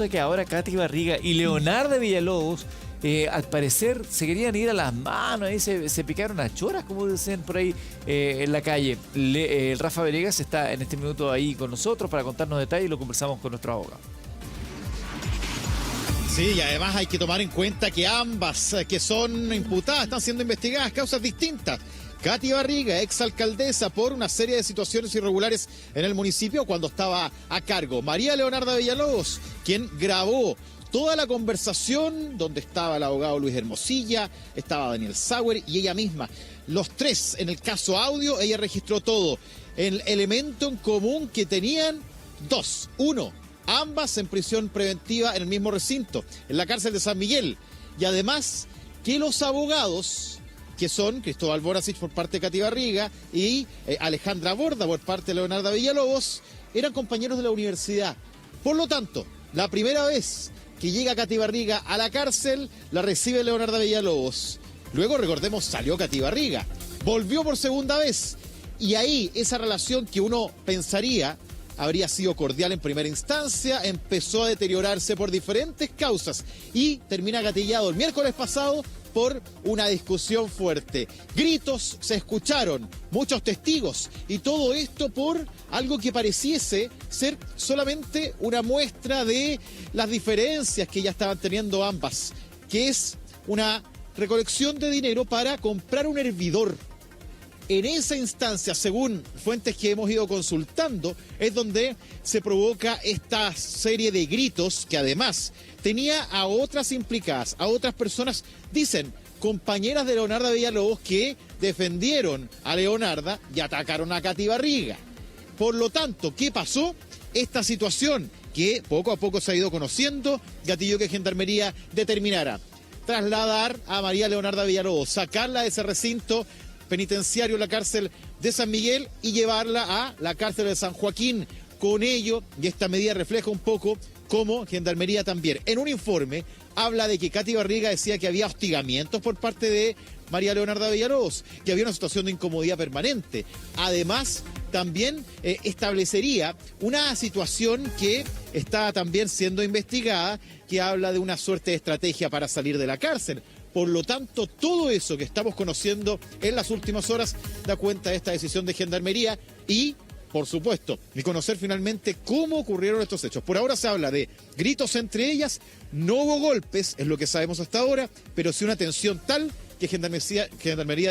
de que ahora Katy Barriga y Leonardo Villalobos, al parecer, se querían ir a las manos, ahí se picaron a choras, como dicen por ahí en la calle. El Rafa Venegas está en este minuto ahí con nosotros para contarnos detalles y lo conversamos con nuestro abogado. Sí, y además hay que tomar en cuenta que ambas que son imputadas están siendo investigadas causas distintas. Katy Barriga, exalcaldesa, por una serie de situaciones irregulares en el municipio cuando estaba a cargo. María Leonarda Villalobos, quien grabó toda la conversación donde estaba el abogado Luis Hermosilla, estaba Daniel Sauer y ella misma. Los tres, en el caso audio, ella registró todo. El elemento en común que tenían dos. Uno, ambas en prisión preventiva en el mismo recinto, en la cárcel de San Miguel. Y además que los abogados, que son Cristóbal Borasich por parte de Katy Barriga y Alejandra Borda por parte de Leonardo Villalobos, eran compañeros de la universidad. Por lo tanto, la primera vez que llega Katy Barriga a la cárcel, la recibe Leonardo Villalobos. Luego, recordemos, salió Katy Barriga. Volvió por segunda vez. Y ahí, esa relación que uno pensaría habría sido cordial en primera instancia, empezó a deteriorarse por diferentes causas y termina gatillado el miércoles pasado por una discusión fuerte. Gritos se escucharon, muchos testigos, y todo esto por algo que pareciese ser solamente una muestra de las diferencias que ya estaban teniendo ambas, que es una recolección de dinero para comprar un hervidor. En esa instancia, según fuentes que hemos ido consultando, es donde se provoca esta serie de gritos que además tenía a otras implicadas, a otras personas, dicen, compañeras de Leonardo Villalobos que defendieron a Leonardo y atacaron a Katy Barriga. Por lo tanto, ¿qué pasó? Esta situación que poco a poco se ha ido conociendo, gatilló que Gendarmería determinara trasladar a María Leonardo Villalobos, sacarla de ese recinto penitenciario, la cárcel de San Miguel, y llevarla a la cárcel de San Joaquín. Con ello, y esta medida refleja un poco cómo Gendarmería también, en un informe, habla de que Katy Barriga decía que había hostigamientos por parte de María Leonarda Villalobos, que había una situación de incomodidad permanente. Además, también establecería una situación que está también siendo investigada, que habla de una suerte de estrategia para salir de la cárcel. Por lo tanto, todo eso que estamos conociendo en las últimas horas da cuenta de esta decisión de Gendarmería y, por supuesto, de conocer finalmente cómo ocurrieron estos hechos. Por ahora se habla de gritos entre ellas, no hubo golpes, es lo que sabemos hasta ahora, pero sí una tensión tal que Gendarmería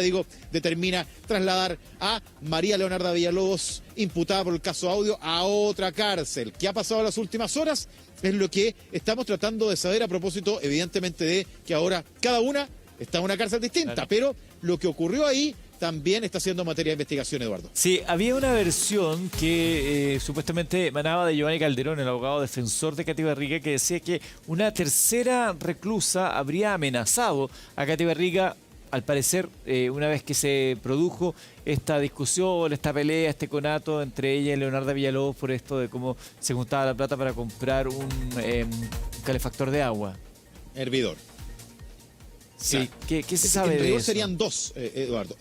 determina trasladar a María Leonarda Villalobos, imputada por el caso audio, a otra cárcel. ¿Qué ha pasado en las últimas horas? Es lo que estamos tratando de saber a propósito, evidentemente, de que ahora cada una está en una cárcel distinta, claro. Pero lo que ocurrió ahí también está siendo materia de investigación, Eduardo. Sí, había una versión que supuestamente emanaba de Giovanni Calderón, el abogado defensor de Katy Barriga, que decía que una tercera reclusa habría amenazado a Katy Barriga, al parecer, una vez que se produjo esta discusión, esta pelea, este conato entre ella y Leonardo Villalobos por esto de cómo se juntaba la plata para comprar un calefactor de agua. Hervidor. Sí, claro. ¿Qué se sabe de eso? Serían dos, Eduardo.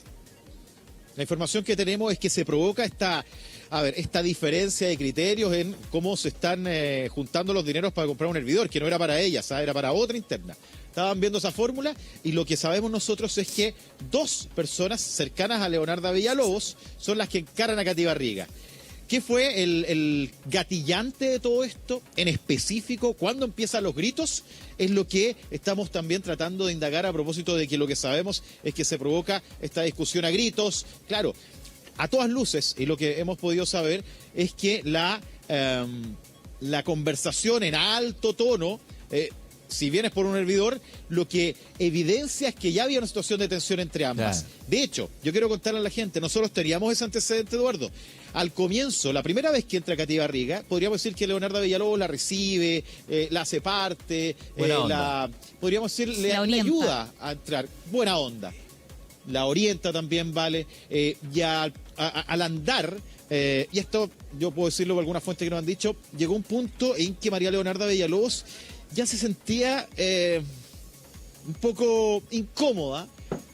La información que tenemos es que se provoca esta diferencia de criterios en cómo se están juntando los dineros para comprar un hervidor, que no era para ella, ¿sabes? Era para otra interna. Estaban viendo esa fórmula y lo que sabemos nosotros es que dos personas cercanas a Leonardo Villalobos son las que encaran a Katy Barriga. ¿Qué fue el gatillante de todo esto? En específico, ¿cuándo empiezan los gritos? Es lo que estamos también tratando de indagar a propósito de que lo que sabemos es que se provoca esta discusión a gritos. Claro, a todas luces, y lo que hemos podido saber es que la conversación en alto tono, si bien es por un hervidor, lo que evidencia es que ya había una situación de tensión entre ambas. Claro. De hecho, yo quiero contarle a la gente, nosotros teníamos ese antecedente, Eduardo. Al comienzo, la primera vez que entra Katy Barriga, podríamos decir que Leonardo Villalobos la recibe, la hace parte, podríamos decir, le ayuda a entrar. Buena onda. La orienta también, vale. Y al andar, y esto yo puedo decirlo por alguna fuente que nos han dicho, llegó un punto en que María Leonarda Villalobos ya se sentía un poco incómoda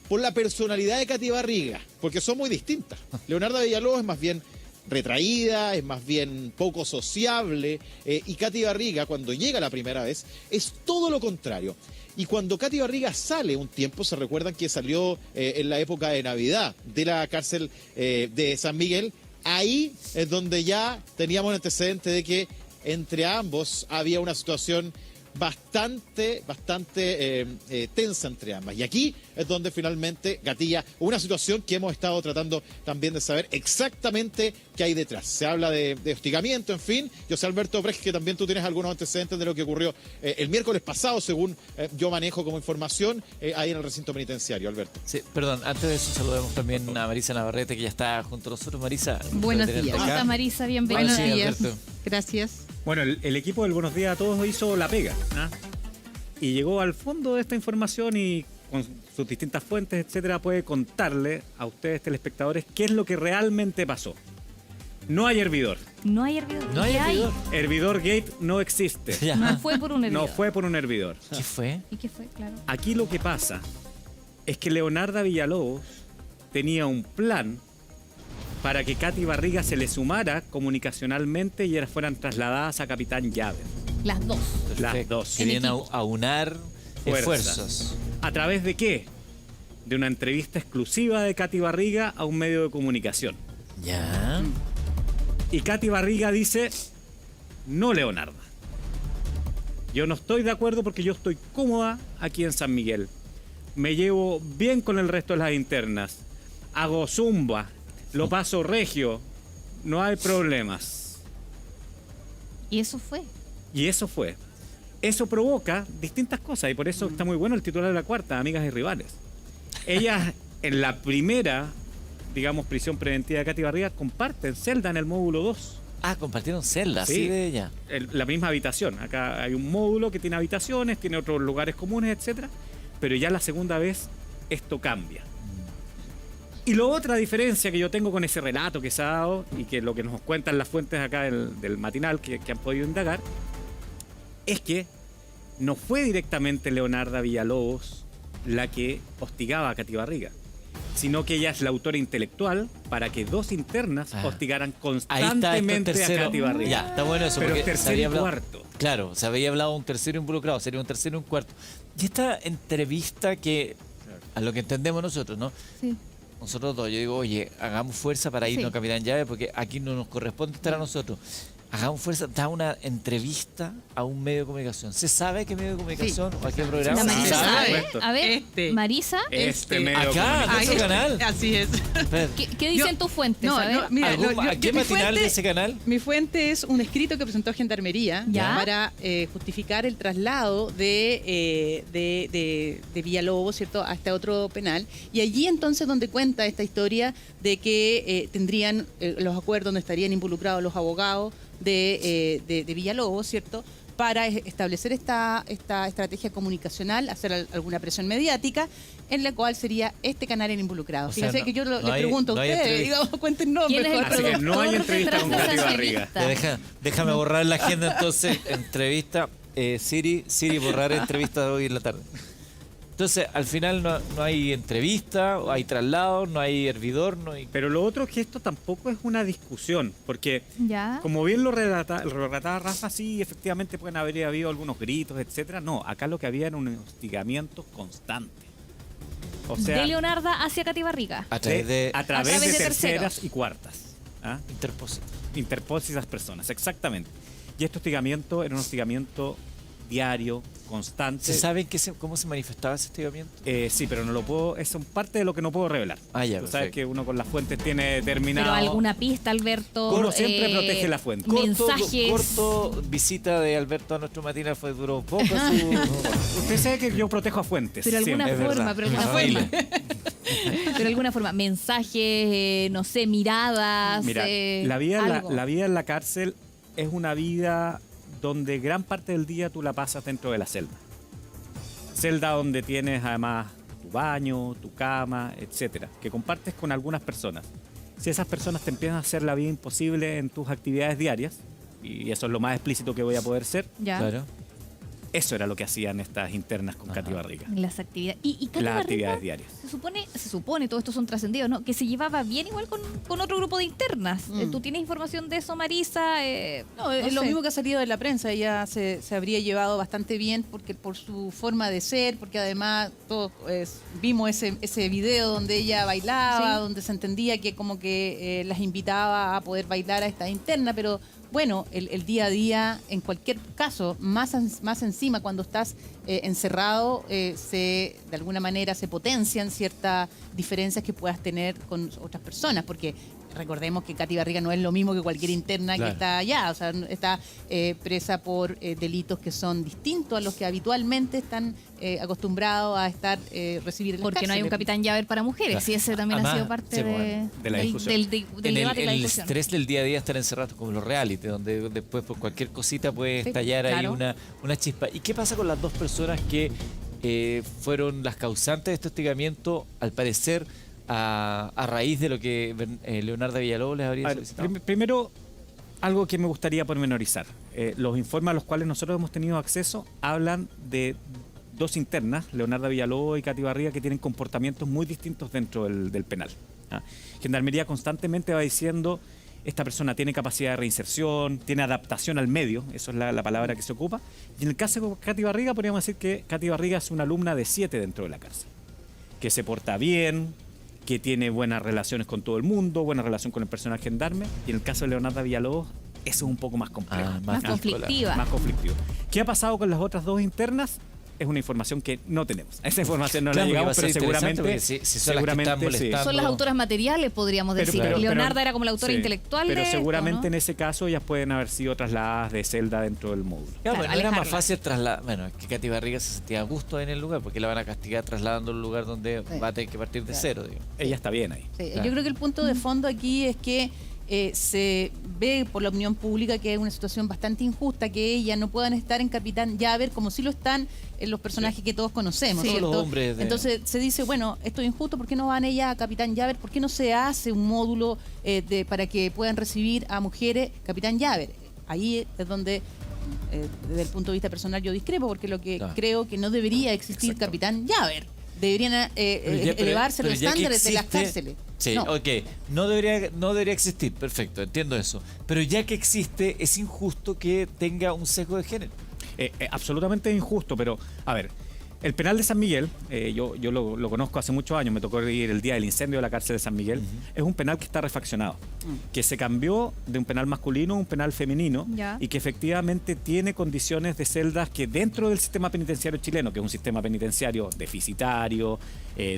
por la personalidad de Katy Barriga, porque son muy distintas. Leonardo Villalobos es más bien retraída, es más bien poco sociable, y Katy Barriga, cuando llega la primera vez, es todo lo contrario. Y cuando Katy Barriga sale un tiempo, se recuerdan que salió en la época de Navidad de la cárcel de San Miguel, ahí es donde ya teníamos el antecedente de que entre ambos había una situación bastante tensa entre ambas. Y aquí es donde finalmente gatilla una situación que hemos estado tratando también de saber exactamente qué hay detrás. Se habla de hostigamiento, en fin. Yo sé, Alberto Brecht, que también tú tienes algunos antecedentes de lo que ocurrió el miércoles pasado, según yo manejo como información, ahí en el recinto penitenciario, Alberto. Sí, perdón, antes de eso saludemos también a Marisa Navarrete, que ya está junto a nosotros. Marisa, buenos días. ¿Cómo está Marisa? Bienvenida. Buenos días, Alberto. Gracias. Bueno, el equipo del Buenos Días a Todos hizo la pega, ¿ah? Y llegó al fondo de esta información y con sus distintas fuentes, etcétera, puede contarle a ustedes, telespectadores, qué es lo que realmente pasó. No hay hervidor. No hay hervidor. No hay ¿Qué hervidor. Hervidor Gate no existe. Ya. No fue por un hervidor. No fue por un hervidor. ¿Qué fue? ¿Y qué fue? Claro. Aquí lo que pasa es que Leonarda Villalobos tenía un plan para que Katy Barriga se le sumara comunicacionalmente y ellas fueran trasladadas a Capitán Llave. Las dos. Las Perfecto. dos. Querían En equipo. aunar Fuerzas. esfuerzos. ¿A través de qué? De una entrevista exclusiva de Katy Barriga a un medio de comunicación. Ya. Y Katy Barriga dice, no, Leonarda. Yo no estoy de acuerdo porque yo estoy cómoda aquí en San Miguel. Me llevo bien con el resto de las internas. Hago zumba, lo paso regio, no hay problemas. Y eso fue. Y eso fue. Eso provoca distintas cosas y por eso está muy bueno el titular de La Cuarta, Amigas y Rivales. Ellas en la primera, digamos, prisión preventiva de Katy Barriga comparten celda en el módulo 2. Ah, compartieron celda, Sí. así de ella. La misma habitación. Acá hay un módulo que tiene habitaciones, tiene otros lugares comunes, etcétera. Pero ya la segunda vez esto cambia. Y la otra diferencia que yo tengo con ese relato que se ha dado y que lo que nos cuentan las fuentes acá del matinal que han podido indagar es que no fue directamente Leonarda Villalobos la que hostigaba a Katy Barriga, sino que ella es la autora intelectual para que dos internas hostigaran Ahí está esto en constantemente a tercero. Katy Barriga. Ya, está bueno eso. Pero porque se tercero había y hablado- cuarto. Claro, se había hablado un tercero involucrado, sería un tercero y un cuarto. Y esta entrevista que, a lo que entendemos nosotros, ¿no? Sí. Nosotros dos, yo digo, oye, hagamos fuerza para irnos Sí. a Capitán Llave porque aquí no nos corresponde estar a nosotros. Hagamos fuerza, da una entrevista a un medio de comunicación. ¿Se sabe qué medio de comunicación o a qué programa? La Sí, Marisa por sabe. supuesto. A ver, Este. Marisa, Este medio Acá, comunicativo. en ese Ahí- canal. Así es. Espera, ¿qué dicen tus fuentes? No, A ver. no, mira, ¿a qué mi matinal fuente- de ese canal? Mi fuente es un escrito que presentó Gendarmería Ya. para justificar el traslado de Villalobos, ¿cierto?, a este otro penal. Y allí entonces donde cuenta esta historia de que tendrían los acuerdos donde estarían involucrados los abogados de Villalobos, ¿cierto?, para establecer esta estrategia comunicacional, hacer alguna presión mediática, en la cual sería este canal el involucrado. O sea, Fíjense no- que yo no le hay- pregunto no a hay ustedes, entrevista. digamos, cuéntenos ¿Quién es el mejor. Así que no hay productor entrevista con detrás de Katy esa Barriga. entrevista? Déjame borrar la agenda entonces. Entrevista, Siri, borrar entrevista de hoy en la tarde. Entonces, al final no hay entrevista, hay traslado, no hay hervidor, no hay... Pero lo otro es que esto tampoco es una discusión, porque Ya. como bien lo relataba Rafa, sí, efectivamente pueden haber habido algunos gritos, etcétera. No, acá lo que había era un hostigamiento constante. O sea, De Leonarda hacia Katy Barriga. A través de a través través de de terceras terceros. y cuartas. ¿Ah? interpósito. Interpósitas personas, exactamente. Y este hostigamiento era un hostigamiento diario, constante. ¿Se sabe cómo se manifestaba ese hostigamiento? Sí, pero no lo puedo, es un parte de lo que no puedo revelar. Ah, ya, Tú sabes perfecto. que uno con las fuentes tiene determinado. Pero alguna pista, Alberto. Uno siempre protege la fuente. Mensajes. Corto visita de Alberto a nuestro matinal duró poco Usted sabe que yo protejo a fuentes. Pero alguna siempre. Es forma, verdad. pero Mi alguna familia. forma. Pero alguna forma. Mensajes, no sé, miradas. Mira, la vida algo. en la cárcel es una vida donde gran parte del día tú la pasas dentro de la celda. Celda donde tienes además tu baño, tu cama, etcétera, que compartes con algunas personas. Si esas personas te empiezan a hacer la vida imposible en tus actividades diarias, y eso es lo más explícito que voy a poder ser, Ya. Claro. Eso era lo que hacían estas internas con Katy Barriga. Las actividades. Y Katy Las Barriga, actividades diarias. se supone, todo esto son trascendidos, ¿no? Que se llevaba bien igual con otro grupo de internas. ¿Tú tienes información de eso, Marisa? No, es lo sé. mismo que ha salido de la prensa. Ella se habría llevado bastante bien porque por su forma de ser, porque además todos vimos ese video donde ella bailaba, Sí. donde se entendía que como que las invitaba a poder bailar a esta interna, pero bueno, el día a día, en cualquier caso, más encima cuando estás encerrado, de alguna manera se potencian ciertas diferencias que puedas tener con otras personas, porque recordemos que Katy Barriga no es lo mismo que cualquier interna Claro. que está allá, o sea, está presa por delitos que son distintos a los que habitualmente están acostumbrados a recibir en las Porque no hay un cárceles. capitán llaver para mujeres. Claro. Y ese también Además, ha sido parte sí, de, bueno, de la discusión. del En debate y la el discusión. estrés del día a día estar encerrados como los reality, donde después por cualquier cosita puede Sí, estallar ahí claro. una chispa. ¿Y qué pasa con las dos personas que fueron las causantes de este hostigamiento, al parecer, a raíz de lo que Leonardo Villalobos les habría A ver, solicitado? primero, algo que me gustaría pormenorizar. Los informes a los cuales nosotros hemos tenido acceso hablan de dos internas, Leonardo Villalobos y Katy Barriga, que tienen comportamientos muy distintos dentro del penal. ¿Ah? Gendarmería constantemente va diciendo, esta persona tiene capacidad de reinserción, tiene adaptación al medio, eso es la palabra que se ocupa. Y en el caso de Katy Barriga, podríamos decir que Katy Barriga es una alumna de 7 dentro de la cárcel, que se porta bien, que tiene buenas relaciones con todo el mundo, buena relación con el personal gendarme. Y en el caso de Leonardo Villalobos, eso es un poco más complejo. Más conflictiva. Más conflictivo. ¿Qué ha pasado con las otras dos internas? Es una información que no tenemos. Esa información no Claro, la porque va a llegamos, ser pero interesante seguramente, porque si son las que están molestando. Son las autoras materiales, podríamos decir. Leonardo era como la autora sí, intelectual pero de esto, seguramente ¿no? en ese caso ellas pueden haber sido trasladadas de celda dentro del módulo. Claro, Claro, no era más alejarla. fácil trasladar. Bueno, es que Katy Barriga se sentía a gusto en el lugar porque la van a castigar trasladando al lugar donde Sí. va a tener que partir de cero. Digo. Ella está bien ahí. Sí, Claro. Yo creo que el punto de fondo aquí es que se ve por la opinión pública que es una situación bastante injusta, que ellas no puedan estar en Capitán Llaver como si lo están en los personajes que todos conocemos, Sí. ¿cierto? Todos los hombres de- Entonces se dice, bueno, esto es injusto, ¿por qué no van ellas a Capitán Llaver? ¿Por qué no se hace un módulo para que puedan recibir a mujeres Capitán Llaver? Ahí es donde, desde el punto de vista personal, yo discrepo, porque lo que Claro. creo que no debería existir Exacto. Capitán Llaver. Deberían elevarse los ya que estándares de las existe- cárceles. Sí, No. ok. No debería existir, perfecto, entiendo eso. Pero ya que existe, es injusto que tenga un sesgo de género. Absolutamente injusto, pero a ver, el penal de San Miguel, yo lo conozco hace muchos años, me tocó ir el día del incendio de la cárcel de San Miguel, es un penal que está refaccionado, que se cambió de un penal masculino a un penal femenino Ya. y que efectivamente tiene condiciones de celdas que dentro del sistema penitenciario chileno, que es un sistema penitenciario deficitario,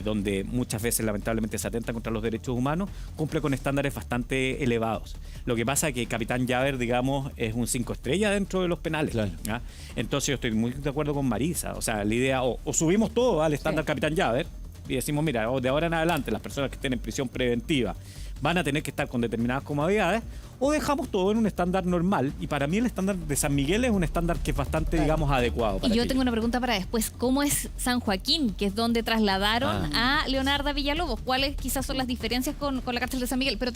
donde muchas veces lamentablemente se atenta contra los derechos humanos, cumple con estándares bastante elevados. Lo que pasa es que Capitán Llaver, digamos, es un 5 estrellas dentro de los penales. Claro. ¿Ya? Entonces yo estoy muy de acuerdo con Marisa. O sea, la idea, o subimos todo al estándar Sí. Capitán Llaver y decimos, mira, de ahora en adelante las personas que estén en prisión preventiva van a tener que estar con determinadas comodidades, o dejamos todo en un estándar normal. Y para mí el estándar de San Miguel es un estándar que es bastante, digamos, adecuado. Y para yo aquello. tengo una pregunta para después. ¿Cómo es San Joaquín, que es donde trasladaron a Leonardo Villalobos? ¿Cuáles quizás son las diferencias con la cárcel de San Miguel? Pero